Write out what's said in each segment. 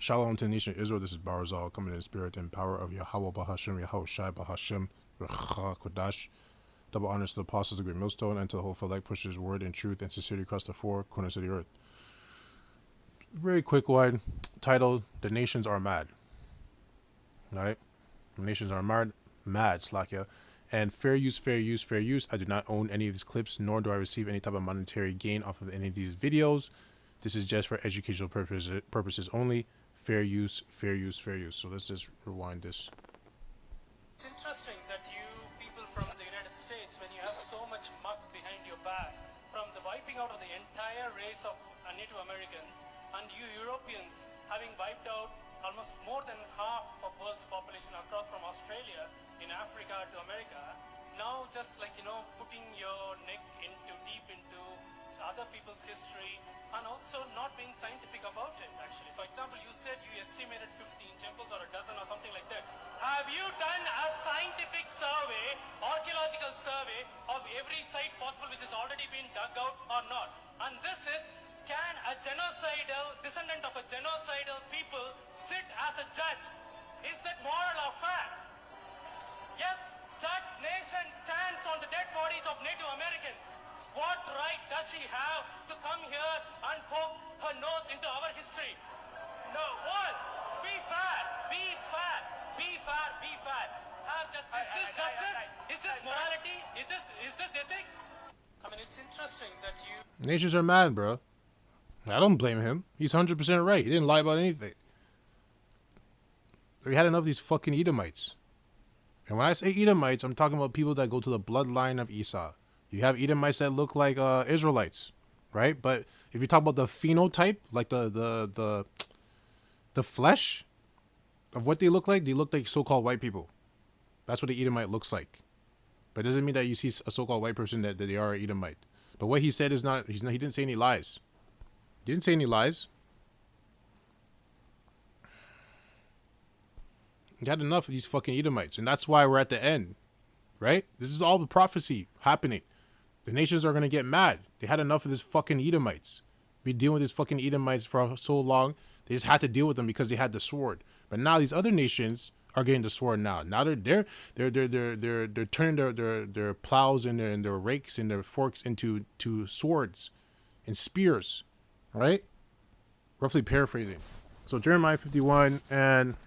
Shalom to the nation of Israel. This is Barazal coming in the spirit and power of Yahweh Bahashim, Yahweh Shai Bahashim, Recha Kodash. Double honors to the apostles of the great millstone and to the whole elect pushes word and truth and sincerity across the four corners of the earth. Very quick one, titled "The Nations Are Mad." All right, the nations are mad, Slakia. And fair use, fair use, fair use. I do not own any of these clips, nor do I receive any type of monetary gain off of any of these videos. This is just for educational purposes only. Fair use, fair use, fair use. So let's just rewind this. It's interesting that you people from the United States, when you have so much muck behind your back, from the wiping out of the entire race of Native Americans, and you Europeans having wiped out almost more than half of world's population across from Australia in Africa to America, now just like, putting your neck into deep into other people's history and also not being scientific about it, actually. For example, you said you estimated 15 temples or a dozen or something like that. Have you done a scientific survey, archaeological survey of every site possible which has already been dug out or not? And this is, can a genocidal, descendant of a genocidal people sit as a judge? Is that moral or fair? Yes, that nation stands on the dead bodies of Native Americans. What right does she have to come here and poke her nose into our history? No, what? Be fair, be fair, be fair, be fair. Is this justice? Is this morality? Is this ethics? I mean, it's interesting that you... Nations are mad, bro. I don't blame him. He's 100% right. He didn't lie about anything. We had enough of these fucking Edomites. And when I say Edomites, I'm talking about people that go to the bloodline of Esau. You have Edomites that look like Israelites, right? But if you talk about the phenotype, like the flesh of what they look like so-called white people. That's what the Edomite looks like. But it doesn't mean that you see a so-called white person that they are an Edomite. But what he said is not, he didn't say any lies. He didn't say any lies. He had enough of these fucking Edomites. And that's why we're at the end, right? This is all the prophecy happening. The nations are going to get mad. They had enough of this fucking Edomites. Been dealing with these fucking Edomites for so long. They just had to deal with them because they had the sword. But now these other nations are getting the sword now. Now they're turning their plows and their rakes and their forks into swords and spears, right? Roughly paraphrasing. So Jeremiah 51 and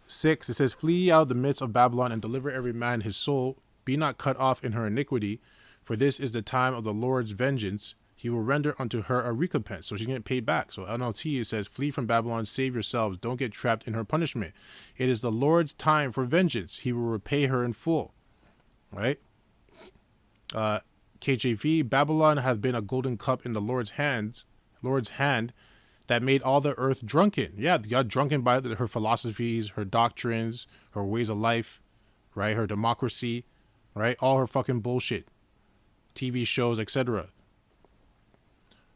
6, it says, "Flee out of the midst of Babylon and deliver every man his soul. Be not cut off in her iniquity, for this is the time of the Lord's vengeance. He will render unto her a recompense." So she's getting paid back. So NLT, it says, "Flee from Babylon, save yourselves. Don't get trapped in her punishment. It is the Lord's time for vengeance. He will repay her in full." Right? KJV, "Babylon hath been a golden cup in the Lord's hand, that made all the earth drunken." Yeah, they got drunken by her philosophies, her doctrines, her ways of life, right? Her democracy, right? All her fucking bullshit, TV shows, etc.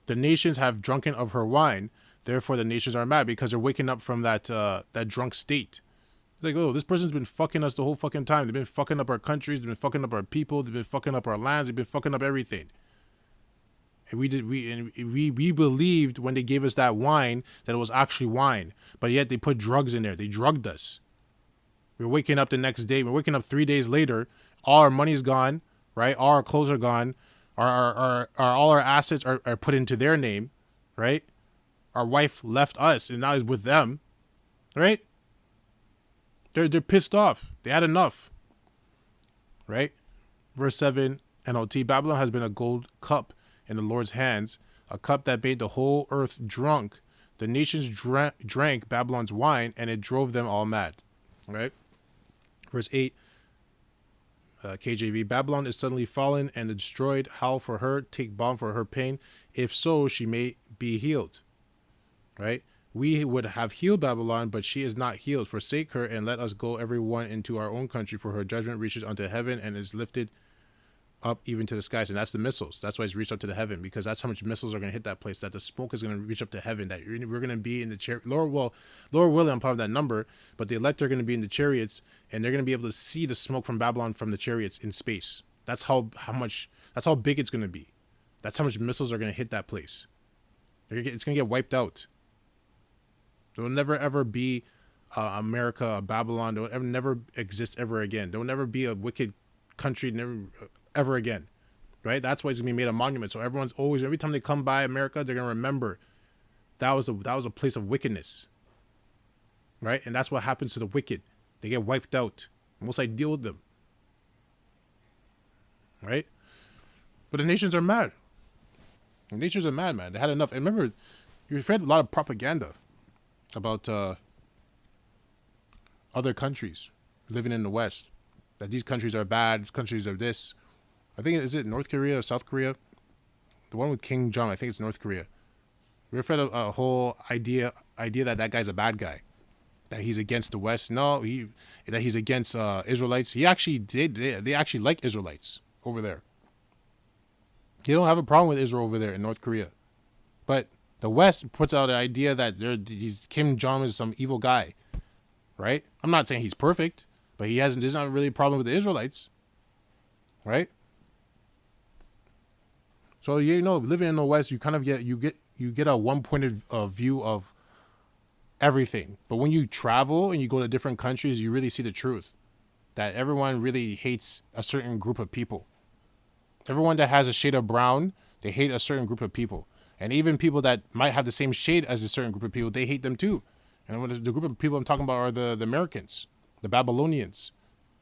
"The nations have drunken of her wine. Therefore the nations are mad," because they're waking up from that drunk state. It's like, oh, this person's been fucking us the whole fucking time. They've been fucking up our countries. They've been fucking up our people. They've been fucking up our lands. They've been fucking up everything. And we believed when they gave us that wine that it was actually wine, but yet they put drugs in there. They drugged us. We're waking up the next day. We're waking up 3 days later. All our money's gone, right? All our clothes are gone. All our assets are put into their name, right? Our wife left us and now is with them, right? They're pissed off. They had enough, right? Verse 7, NLT, "Babylon has been a gold cup in the Lord's hands, a cup that made the whole earth drunk. The nations drank Babylon's wine, and it drove them all mad." Right? Verse 8, KJV, "Babylon is suddenly fallen and destroyed. Howl for her, take balm for her pain. If so, she may be healed." Right? "We would have healed Babylon, but she is not healed. Forsake her, and let us go every one into our own country, for her judgment reaches unto heaven and is lifted up even to the skies." And that's the missiles. That's why it's reached up to the heaven, because that's how much missiles are going to hit that place, that the smoke is going to reach up to heaven, that we're going to be in the chariot. Lord willing, I'm part of that number, but the elect are going to be in the chariots, and they're going to be able to see the smoke from Babylon from the chariots in space. That's how big it's going to be. That's how much missiles are going to hit that place. It's going to get wiped out. There will never ever be America, Babylon. There will never exist ever again. There will never be a wicked country never ever again. Right? That's why it's gonna be made a monument. So everyone's always, every time they come by America, they're gonna remember that was a place of wickedness. Right? And that's what happens to the wicked. They get wiped out. Most I deal with them. Right? But the nations are mad. The nations are mad, man. They had enough. And remember, you've read a lot of propaganda about other countries living in the West. That these countries are bad, these countries are this. I think, is it North Korea or South Korea? The one with King Jong, I think it's North Korea. We've read a whole idea that guy's a bad guy. That he's against the West. No, that he's against Israelites. He actually they actually like Israelites over there. They don't have a problem with Israel over there in North Korea. But the West puts out the idea that Kim Jong is some evil guy. Right? I'm not saying he's perfect, but there's not really a problem with the Israelites. Right? So living in the West, you kind of get a one-pointed view of everything. But when you travel and you go to different countries, you really see the truth. That everyone really hates a certain group of people. Everyone that has a shade of brown, they hate a certain group of people. And even people that might have the same shade as a certain group of people, they hate them too. And the group of people I'm talking about are the Americans, the Babylonians,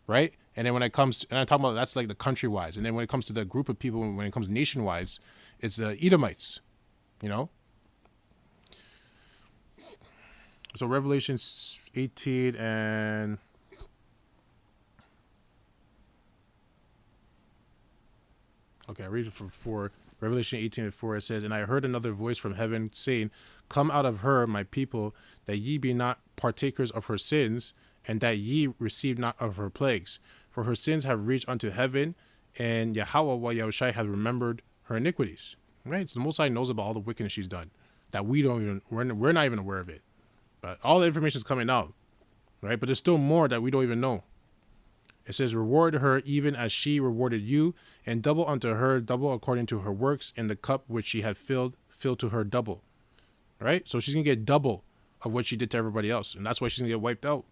right? And then when it comes to, and I'm talking about, that's like the country-wise. And then when it comes to the group of people, when it comes nation-wise, it's the Edomites, So Revelation 18 and... Okay, I read it from 4. Revelation 18:4, it says, "And I heard another voice from heaven saying, Come out of her, my people, that ye be not partakers of her sins, and that ye receive not of her plagues. For her sins have reached unto heaven, and Yahweh Yahushai has remembered her iniquities." Right? So the Most High knows about all the wickedness she's done, that we're not even aware of it. But all the information is coming out, right? But there's still more that we don't even know. It says, "Reward her even as she rewarded you, and double unto her, double according to her works, and the cup which she had filled to her double." Right? So she's going to get double of what she did to everybody else. And that's why she's going to get wiped out.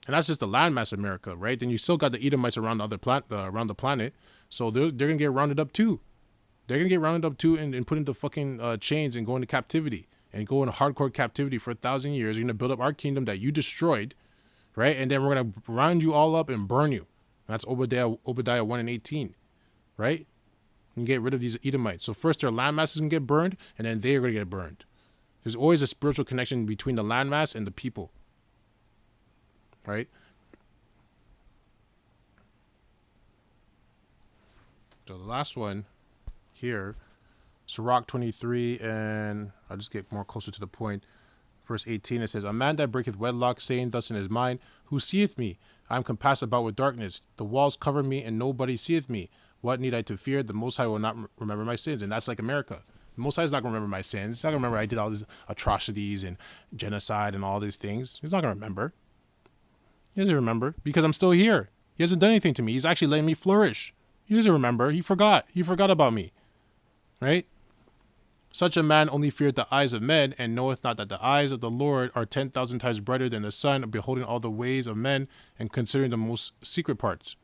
And that's just the landmass America, right? Then you still got the Edomites around around the planet. So they're going to get rounded up too. They're going to get rounded up too and put into fucking chains and go into captivity. And go into hardcore captivity for 1,000 years. You're going to build up our kingdom that you destroyed. Right? And then we're going to round you all up and burn you. That's Obadiah 1:18. Right? And get rid of these Edomites. So first their landmasses can get burned, and then they're going to get burned. There's always a spiritual connection between the landmass and the people. Right? So the last one here, Sirach 23, and I'll just get more closer to the point. Verse 18, it says, "A man that breaketh wedlock, saying thus in his mind, Who seeth me? I am compassed about with darkness. The walls cover me, and nobody seeth me. What need I to fear? The Most High will not remember my sins." And that's like America. The Most High is not going to remember my sins. He's not going to remember I did all these atrocities and genocide and all these things. He's not going to remember. He doesn't remember because I'm still here. He hasn't done anything to me. He's actually letting me flourish. He doesn't remember. He forgot. He forgot about me. Right? "Such a man only feareth the eyes of men, and knoweth not that the eyes of the Lord are 10,000 times brighter than the sun, beholding all the ways of men, and considering the most secret parts."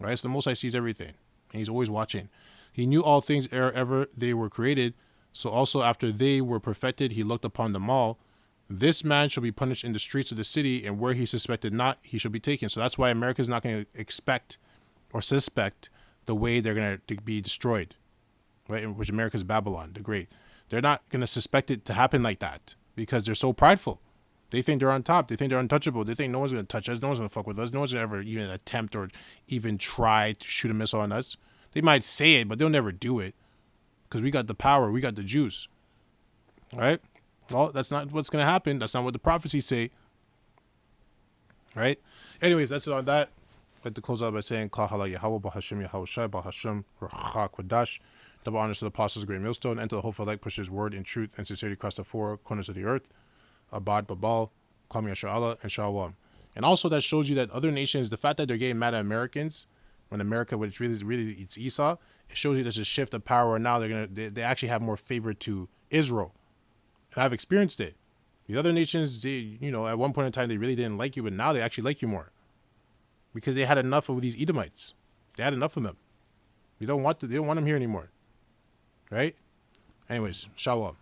Right? So the Most High sees everything, and he's always watching. "He knew all things ere ever they were created, so also after they were perfected, he looked upon them all. This man shall be punished in the streets of the city, and where he suspected not, he shall be taken." So that's why America is not going to expect or suspect the way they're going to be destroyed. Right? Which America is Babylon, the Great. They're not going to suspect it to happen like that because they're so prideful. They think they're on top. They think they're untouchable. They think no one's going to touch us. No one's going to fuck with us. No one's going to ever even attempt or even try to shoot a missile on us. They might say it, but they'll never do it because we got the power. We got the juice. Right? Well, that's not what's going to happen. That's not what the prophecies say. Right? Anyways, that's it on that. I'd like to close out by saying, Kahala Yahweh, Bahashim Yahushai, Bahashim, Rachak Wadash. Double honors to the apostles of the great millstone, and to the hopeful elect pushes word in truth and sincerity across the four corners of the earth. Abad Babal, Kwame Yashar and Shalom. And also that shows you that other nations, the fact that they're getting mad at Americans, when America, which really it's Esau, it shows you there's a shift of power. And now they actually have more favor to Israel. And I've experienced it. The other nations, they, at one point in time, they really didn't like you, but now they actually like you more because they had enough of these Edomites. They had enough of them. They don't want them here anymore, right? Anyways, shalom.